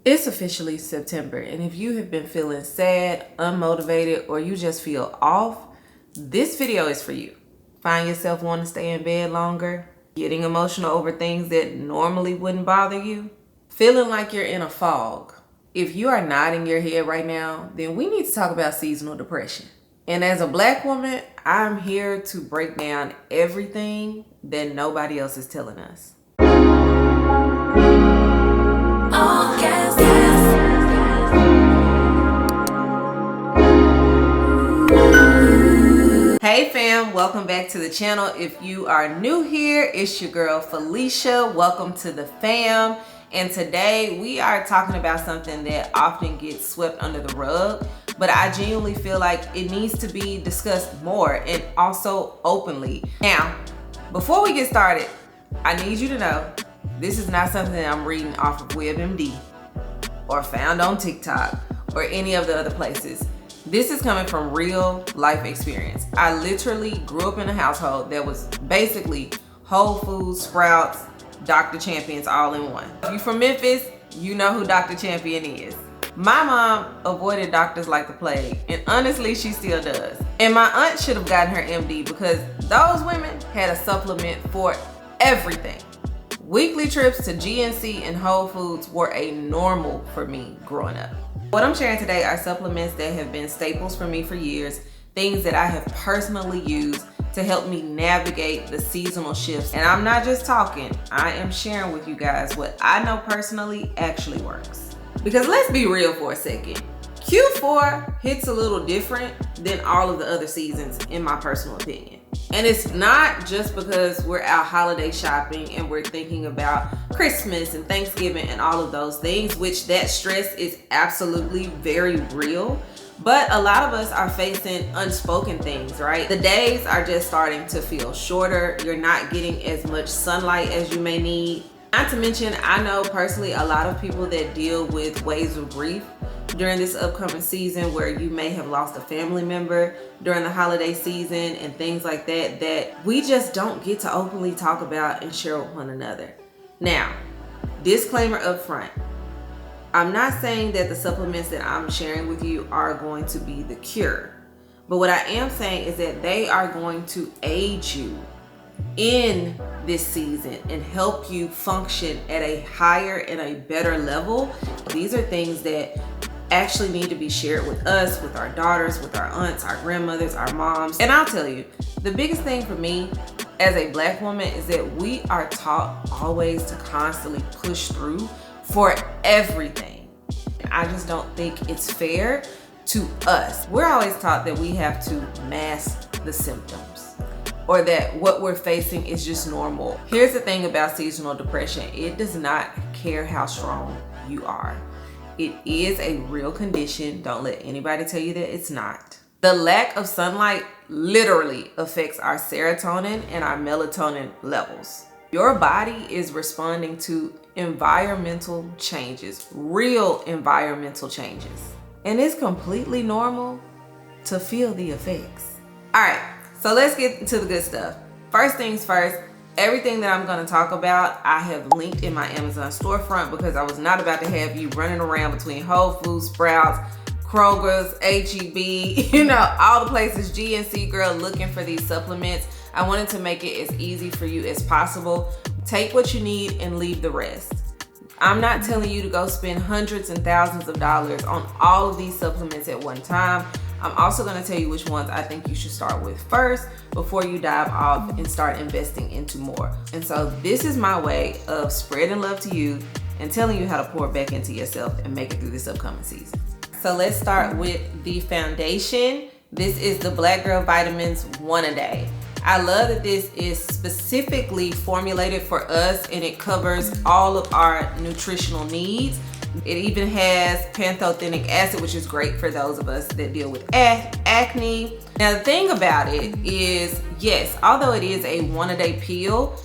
It's officially September, and if you have been feeling sad, unmotivated, or you just feel off, this video is for you. Find yourself wanting to stay in bed longer, getting emotional over things that normally wouldn't bother you, feeling like you're in a fog. If you are nodding your head right now, then we need to talk about seasonal depression. And as a Black woman, I'm here to break down everything that nobody else is telling us. Hey fam, welcome back to the channel. If you are new here, it's your girl Felicia. Welcome to the fam. And today we are talking about something that often gets swept under the rug, but I genuinely feel like it needs to be discussed more and also openly. Now, before we get started, I need you to know this is not something that I'm reading off of WebMD or found on TikTok or any of the other places. This is coming from real life experience. I literally grew up in a household that was basically Whole Foods, Sprouts, Dr. Champions all in one. If you're from Memphis, you know who Dr. Champion is. My mom avoided doctors like the plague, and honestly, she still does. And my aunt should have gotten her MD because those women had a supplement for everything. Weekly trips to GNC and Whole Foods were a normal for me growing up. What I'm sharing today are supplements that have been staples for me for years, things that I have personally used to help me navigate the seasonal shifts. And I'm not just talking, I am sharing with you guys what I know personally actually works. Because let's be real for a second. Q4 hits a little different than all of the other seasons in my personal opinion. And it's not just because we're out holiday shopping and we're thinking about Christmas and Thanksgiving and all of those things, which that stress is absolutely very real. But a lot of us are facing unspoken things, right? The days are just starting to feel shorter. You're not getting as much sunlight as you may need. Not to mention, I know personally a lot of people that deal with waves of grief during this upcoming season, where you may have lost a family member during the holiday season and things like that, that we just don't get to openly talk about and share with one another. Now, disclaimer up front, I'm not saying that the supplements that I'm sharing with you are going to be the cure, but what I am saying is that they are going to aid you in this season and help you function at a higher and a better level. These are things that actually need to be shared with us, with our daughters, with our aunts, our grandmothers, our moms. And I'll tell you, the biggest thing for me as a Black woman is that we are taught always to constantly push through for everything. I just don't think it's fair to us. We're always taught that we have to mask the symptoms, or that what we're facing is just normal. Here's the thing about seasonal depression. It does not care how strong you are. It is a real condition. Don't let anybody tell you that it's not. The lack of sunlight literally affects our serotonin and our melatonin levels. Your body is responding to environmental changes, real environmental changes. And it's completely normal to feel the effects. All right, so let's get into the good stuff. First things first, everything that I'm going to talk about, I have linked in my Amazon storefront because I was not about to have you running around between Whole Foods, Sprouts, Kroger's, H-E-B, all the places, GNC, girl, looking for these supplements. I wanted to make it as easy for you as possible. Take what you need and leave the rest. I'm not telling you to go spend hundreds and thousands of dollars on all of these supplements at one time. I'm also going to tell you which ones I think you should start with first before you dive off and start investing into more. And so this is my way of spreading love to you and telling you how to pour back into yourself and make it through this upcoming season. So let's start with the foundation. This is the Black Girl Vitamins 1 a day. I love that this is specifically formulated for us and it covers all of our nutritional needs. It even has pantothenic acid, which is great for those of us that deal with acne. Now, the thing about it is, yes, although it is a 1 a day pill,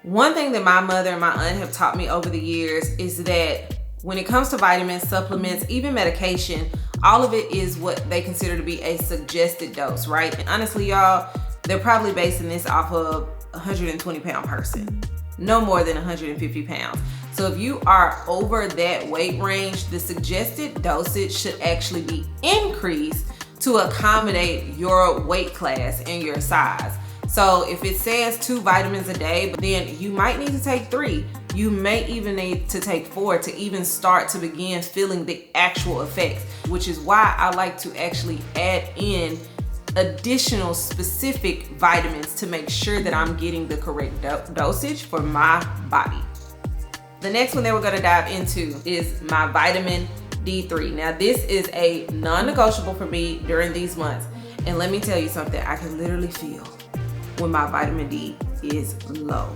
one thing that my mother and my aunt have taught me over the years is that when it comes to vitamins, supplements, even medication, all of it is what they consider to be a suggested dose, right? And honestly, y'all, they're probably basing this off of a 120-pound person, no more than 150 pounds. So if you are over that weight range, the suggested dosage should actually be increased to accommodate your weight class and your size. So if it says 2 vitamins a day, then you might need to take 3. You may even need to take 4 to even start to begin feeling the actual effects, which is why I like to actually add in additional specific vitamins to make sure that I'm getting the correct dosage for my body. The next one that we're gonna dive into is my vitamin D3. Now this is a non-negotiable for me during these months. And let me tell you something, I can literally feel when my vitamin D is low.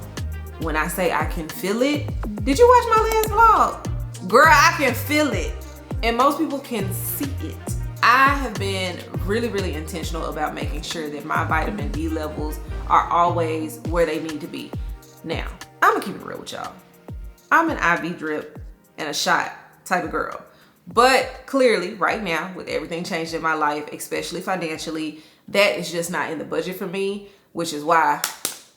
When I say I can feel it, did you watch my last vlog? Girl, I can feel it. And most people can see it. I have been really intentional about making sure that my vitamin D levels are always where they need to be. Now, I'm gonna keep it real with y'all. I'm an IV drip and a shot type of girl. But clearly right now, with everything changed in my life, especially financially, that is just not in the budget for me, which is why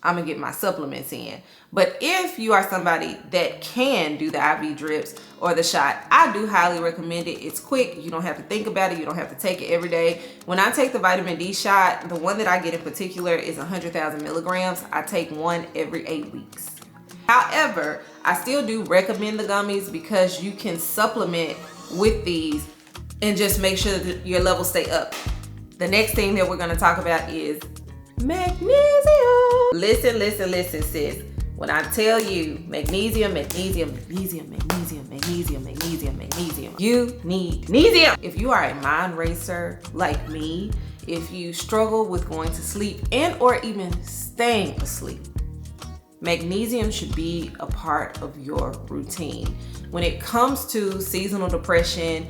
I'm gonna get my supplements in. But if you are somebody that can do the IV drips or the shot, I do highly recommend it. It's quick, you don't have to think about it, you don't have to take it every day. When I take the vitamin D shot, the one that I get in particular is 100,000 milligrams. I take one every 8 weeks. However, I still do recommend the gummies because you can supplement with these and just make sure that your levels stay up. The next thing that we're gonna talk about is magnesium. Listen, sis. When I tell you magnesium, you need magnesium. If you are a mind racer like me, if you struggle with going to sleep and or even staying asleep, magnesium should be a part of your routine. When it comes to seasonal depression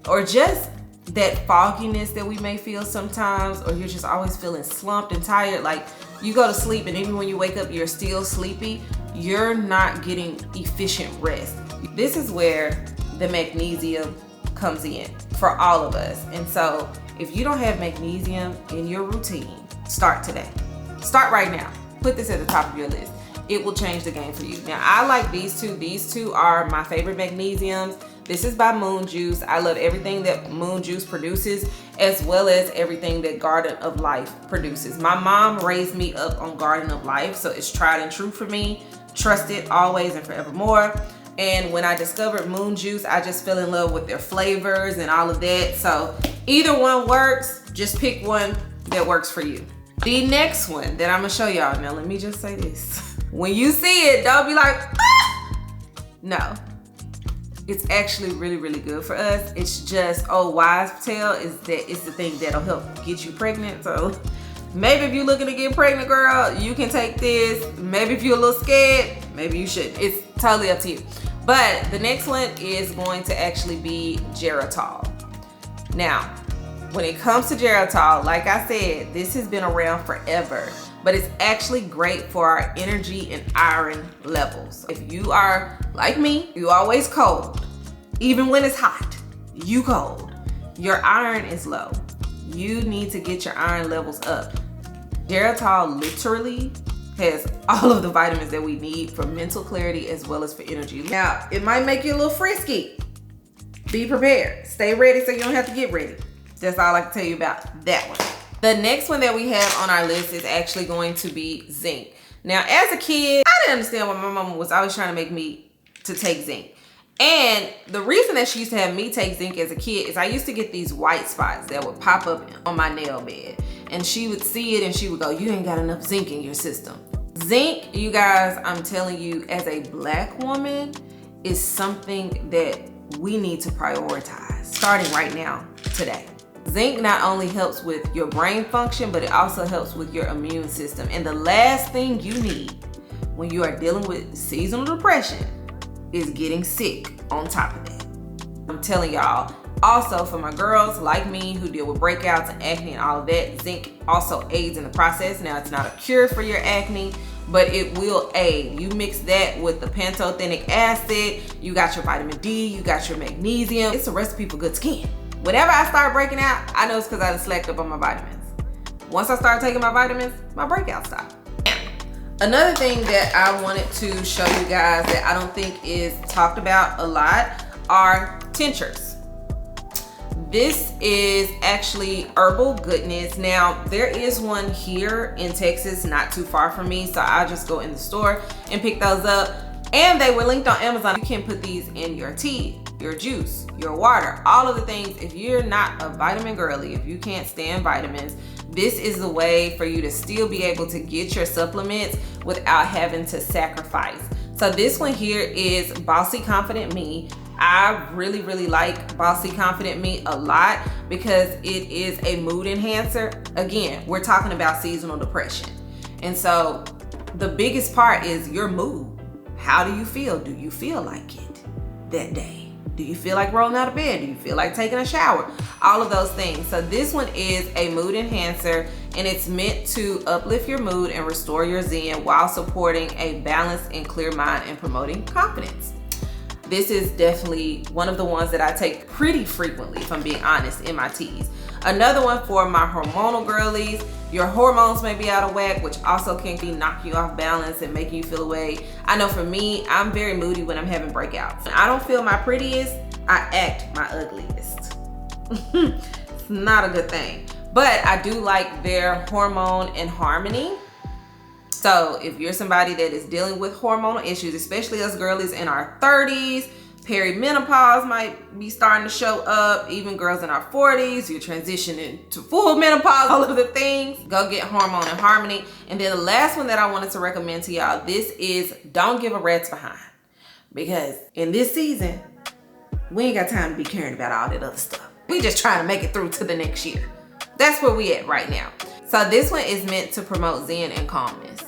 or just that fogginess that we may feel sometimes, or you're just always feeling slumped and tired, like you go to sleep and even when you wake up you're still sleepy, you're not getting efficient rest. This is where the magnesium comes in for all of us. And so if you don't have magnesium in your routine, start today. Start right now. Put this at the top of your list. It will change the game for you. Now I like these two. These two are my favorite magnesiums. This is by Moon Juice. I love everything that Moon Juice produces, as well as everything that Garden of Life produces. My mom raised me up on Garden of Life, so it's tried and true for me. Trust it always and forevermore. And when I discovered Moon Juice, I just fell in love with their flavors and all of that. So either one works, just pick one that works for you. The next one that I'm gonna show y'all, now let me just say this. When you see it, don't be like, ah! No. It's actually really good for us. It's just, wise tale is that it's the thing that'll help get you pregnant. So maybe if you're looking to get pregnant, girl, you can take this. Maybe if you're a little scared, maybe you should. It's totally up to you. But the next one is going to actually be Geritol. Now, when it comes to Geritol, like I said, this has been around forever, but it's actually great for our energy and iron levels. If you are like me, you always cold. Even when it's hot, you cold. Your iron is low. You need to get your iron levels up. Geritol literally has all of the vitamins that we need for mental clarity as well as for energy. Now, it might make you a little frisky. Be prepared. Stay ready so you don't have to get ready. That's all I can tell you about that one. The next one that we have on our list is actually going to be zinc. Now, as a kid, I didn't understand why my mama was always trying to make me to take zinc. And the reason that she used to have me take zinc as a kid is I used to get these white spots that would pop up on my nail bed. And she would see it and she would go, you ain't got enough zinc in your system. Zinc, you guys, I'm telling you, as a Black woman, is something that we need to prioritize starting right now, today. Zinc not only helps with your brain function, but it also helps with your immune system. And the last thing you need when you are dealing with seasonal depression is getting sick on top of that. I'm telling y'all, also for my girls like me who deal with breakouts and acne and all of that, zinc also aids in the process. Now, it's not a cure for your acne, but it will aid. You mix that with the pantothenic acid, you got your vitamin D, you got your magnesium. It's a recipe for good skin. Whenever I start breaking out, I know it's because I done slacked up on my vitamins. Once I start taking my vitamins, my breakouts stop. Another thing that I wanted to show you guys that I don't think is talked about a lot are tinctures. This is actually Herbal goodness. Now, there is one here in Texas, not too far from me, so I'll just go in the store and pick those up. And they were linked on Amazon. You can put these in your tea, your juice, your water, all of the things. If you're not a vitamin girly, if you can't stand vitamins, this is the way for you to still be able to get your supplements without having to sacrifice. So this one here is Bossy Confident Me. I really, really like Bossy Confident Me a lot because it is a mood enhancer. Again, we're talking about seasonal depression. And so the biggest part is your mood. How do you feel? Do you feel like it that day? Do you feel like rolling out of bed? Do you feel like taking a shower? All of those things. So this one is a mood enhancer, and it's meant to uplift your mood and restore your zen while supporting a balanced and clear mind and promoting confidence. This is definitely one of the ones that I take pretty frequently, if I'm being honest, in my teas. Another one for my hormonal girlies. Your hormones may be out of whack, which also can be knocking you off balance and making you feel away. I know for me, I'm very moody when I'm having breakouts. When I don't feel my prettiest, I act my ugliest. It's not a good thing. But I do like their Hormone and Harmony. So if you're somebody that is dealing with hormonal issues, especially us girlies in our 30s, perimenopause might be starting to show up, even girls in our 40s, you're transitioning to full menopause, all of the things, go get Hormone and Harmony. And then the last one that I wanted to recommend to y'all, this is Don't Give a Rat's Behind. Because in this season, we ain't got time to be caring about all that other stuff. We just trying to make it through to the next year. That's where we at right now. So this one is meant to promote zen and calmness.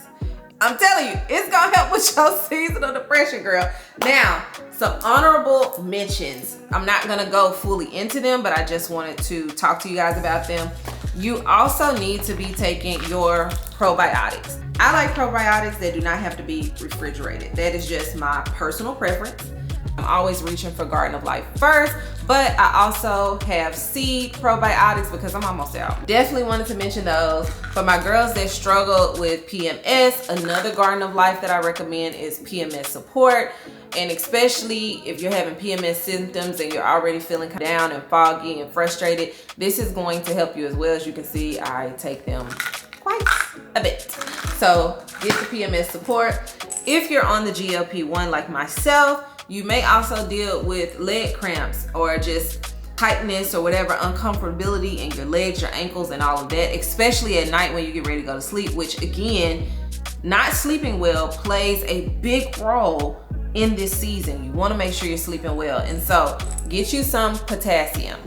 I'm telling you, it's gonna help with your seasonal depression, girl. Now, some honorable mentions. I'm not gonna go fully into them, but I just wanted to talk to you guys about them. You also need to be taking your probiotics. I like probiotics that do not have to be refrigerated. That is just my personal preference. I'm always reaching for Garden of Life first, but I also have seed probiotics because I'm almost out. Definitely wanted to mention those. For my girls that struggle with PMS, another Garden of Life that I recommend is PMS Support. And especially if you're having PMS symptoms and you're already feeling down and foggy and frustrated, this is going to help you as well. As you can see, I take them quite a bit. So get the PMS Support. If you're on the GLP-1 like myself, you may also deal with leg cramps or just tightness or whatever, uncomfortability in your legs, your ankles, and all of that, especially at night when you get ready to go to sleep, which again, not sleeping well plays a big role in this season. You want to make sure you're sleeping well. And so get you some potassium.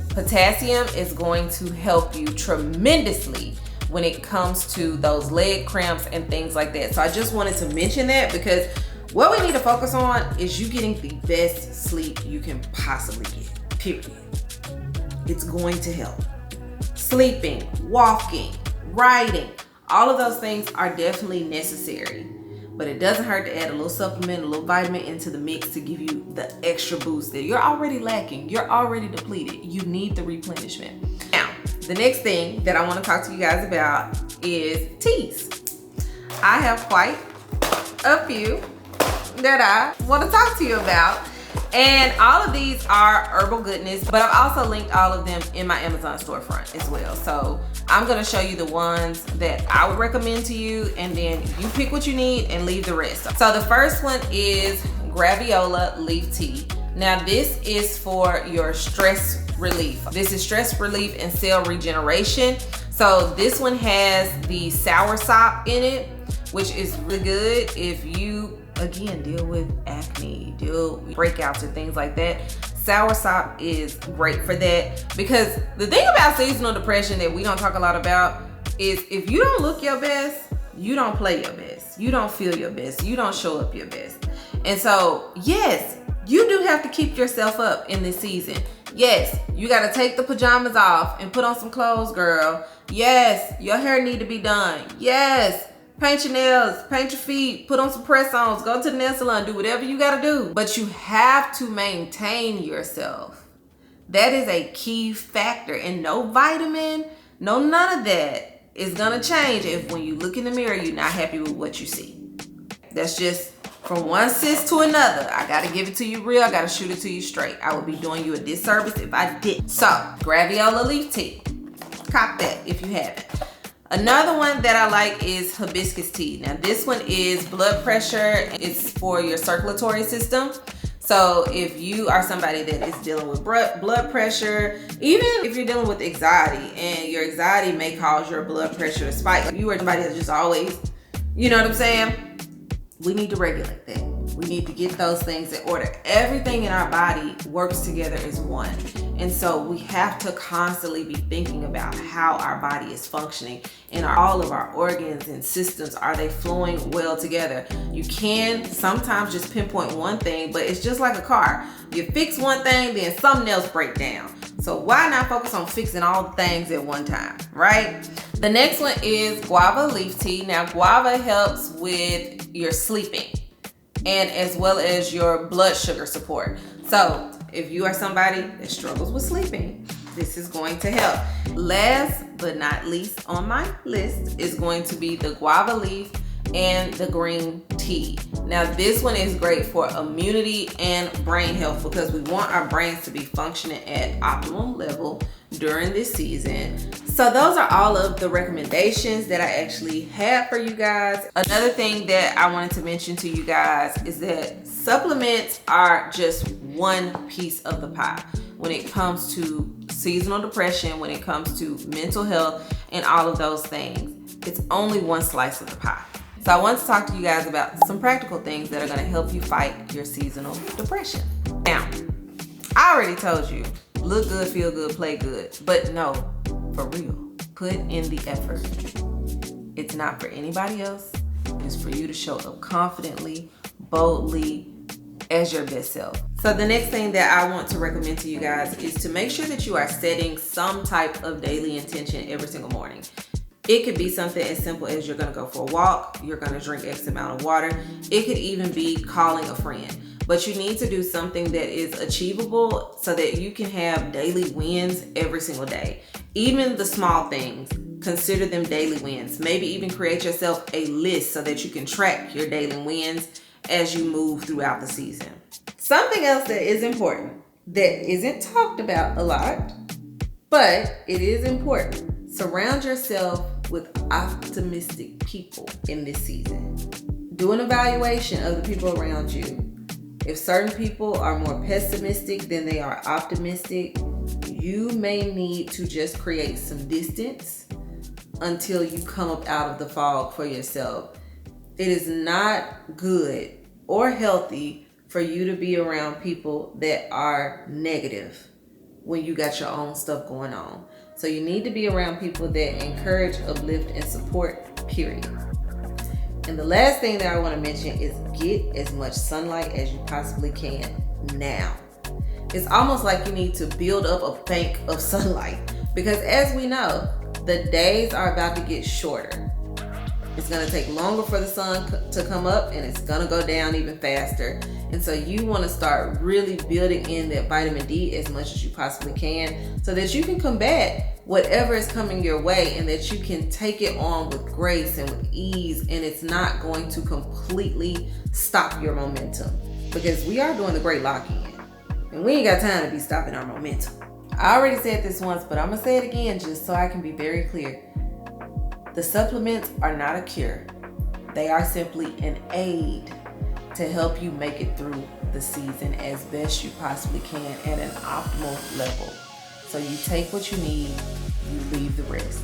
Potassium is going to help you tremendously when it comes to those leg cramps and things like that. So I just wanted to mention that because what we need to focus on is you getting the best sleep you can possibly get, period. It's going to help. Sleeping, walking, writing, all of those things are definitely necessary. But it doesn't hurt to add a little supplement, a little vitamin into the mix to give you the extra boost that you're already lacking. You're already depleted. You need the replenishment. Now, the next thing that I want to talk to you guys about is teas. I have quite a few that I want to talk to you about. And all of these are Herbal goodness, but I've also linked all of them in my Amazon storefront as well. So I'm gonna show you the ones that I would recommend to you, and then you pick what you need and leave the rest. So the first one is Graviola Leaf Tea. Now this is for your stress relief. This is stress relief and cell regeneration. So this one has the soursop in it, which is really good if you, again, deal with acne, deal with breakouts and things like that. Soursop is great for that, because the thing about seasonal depression that we don't talk a lot about is if you don't look your best, you don't play your best, you don't feel your best, you don't show up your best. And so yes, you do have to keep yourself up in this season. Yes, you got to take the pajamas off and put on some clothes, girl. Yes, your hair need to be done. Yes, paint your nails, paint your feet, put on some press-ons, go to the nail salon, do whatever you gotta do. But you have to maintain yourself. That is a key factor. And no vitamin, no none of that is gonna change if when you look in the mirror, you're not happy with what you see. That's just from one sis to another. I gotta give it to you real. I gotta shoot it to you straight. I would be doing you a disservice if I didn't. So, graviola leaf tea. Cop that if you haven't. Another one that I like is hibiscus tea. Now this one is blood pressure. It's for your circulatory system. So if you are somebody that is dealing with blood pressure, even if you're dealing with anxiety and your anxiety may cause your blood pressure to spike, like you are somebody that's just always, you know what I'm saying? We need to regulate that. We need to get those things in order. Everything in our body works together as one. And so we have to constantly be thinking about how our body is functioning and all of our organs and systems, are they flowing well together? You can sometimes just pinpoint one thing, but it's just like a car. You fix one thing, then something else breaks down. So why not focus on fixing all the things at one time, right? The next one is guava leaf tea. Now guava helps with your sleeping and as well as your blood sugar support. So if you are somebody that struggles with sleeping, this is going to help. Last but not least on my list is going to be the guava leaf and the green tea. Now this one is great for immunity and brain health because we want our brains to be functioning at optimum level during this season. So those are all of the recommendations that I actually have for you guys. Another thing that I wanted to mention to you guys is that supplements are just one piece of the pie when it comes to seasonal depression, when it comes to mental health and all of those things. It's only one slice of the pie. So I want to talk to you guys about some practical things that are going to help you fight your seasonal depression. Now, I already told you, look good, feel good, play good. But no, for real, put in the effort. It's not for anybody else. It's for you to show up confidently, boldly, as your best self. So the next thing that I want to recommend to you guys is to make sure that you are setting some type of daily intention every single morning. It could be something as simple as you're gonna go for a walk, you're gonna drink X amount of water. It could even be calling a friend. But you need to do something that is achievable so that you can have daily wins every single day. Even the small things, consider them daily wins. Maybe even create yourself a list so that you can track your daily wins as you move throughout the season. Something else that is important, that isn't talked about a lot, but it is important. Surround yourself with optimistic people in this season. Do an evaluation of the people around you. If certain people are more pessimistic than they are optimistic, you may need to just create some distance until you come up out of the fog for yourself. It is not good or healthy for you to be around people that are negative when you got your own stuff going on. So you need to be around people that encourage, uplift, and support, period. And the last thing that I want to mention is get as much sunlight as you possibly can now. It's almost like you need to build up a bank of sunlight because as we know, the days are about to get shorter. It's going to take longer for the sun to come up and it's going to go down even faster. And so you want to start really building in that vitamin D as much as you possibly can so that you can combat whatever is coming your way and that you can take it on with grace and with ease, and it's not going to completely stop your momentum because we are doing the great lock-in and we ain't got time to be stopping our momentum. I already said this once, but I'm going to say it again just so I can be very clear. The supplements are not a cure. They are simply an aid to help you make it through the season as best you possibly can at an optimal level. So you take what you need, you leave the rest.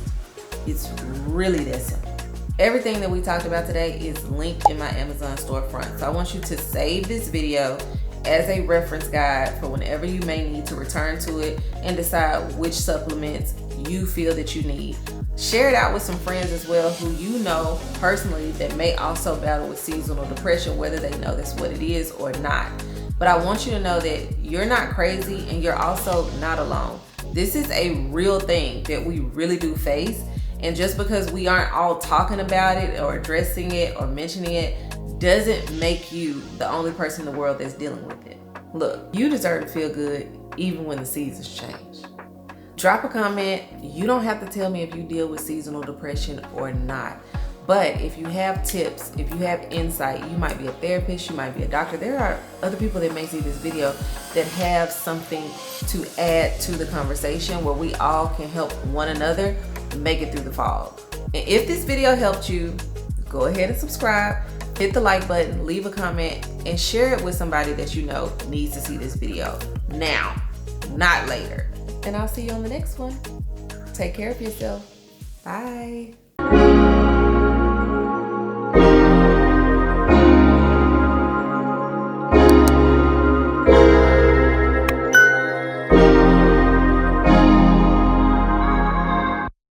It's really that simple. Everything that we talked about today is linked in my Amazon storefront. So I want you to save this video as a reference guide for whenever you may need to return to it and decide which supplements you feel that you need. Share it out with some friends as well who you know personally that may also battle with seasonal depression, whether they know that's what it is or not. But I want you to know that you're not crazy and you're also not alone. This is a real thing that we really do face. And just because we aren't all talking about it or addressing it or mentioning it doesn't make you the only person in the world that's dealing with it. Look, you deserve to feel good even when the seasons change. Drop a comment. You don't have to tell me if you deal with seasonal depression or not. But if you have tips, if you have insight, you might be a therapist, you might be a doctor. There are other people that may see this video that have something to add to the conversation where we all can help one another make it through the fog. And if this video helped you, go ahead and subscribe, hit the like button, leave a comment, and share it with somebody that you know needs to see this video now, not later. And I'll see you on the next one. Take care of yourself. Bye.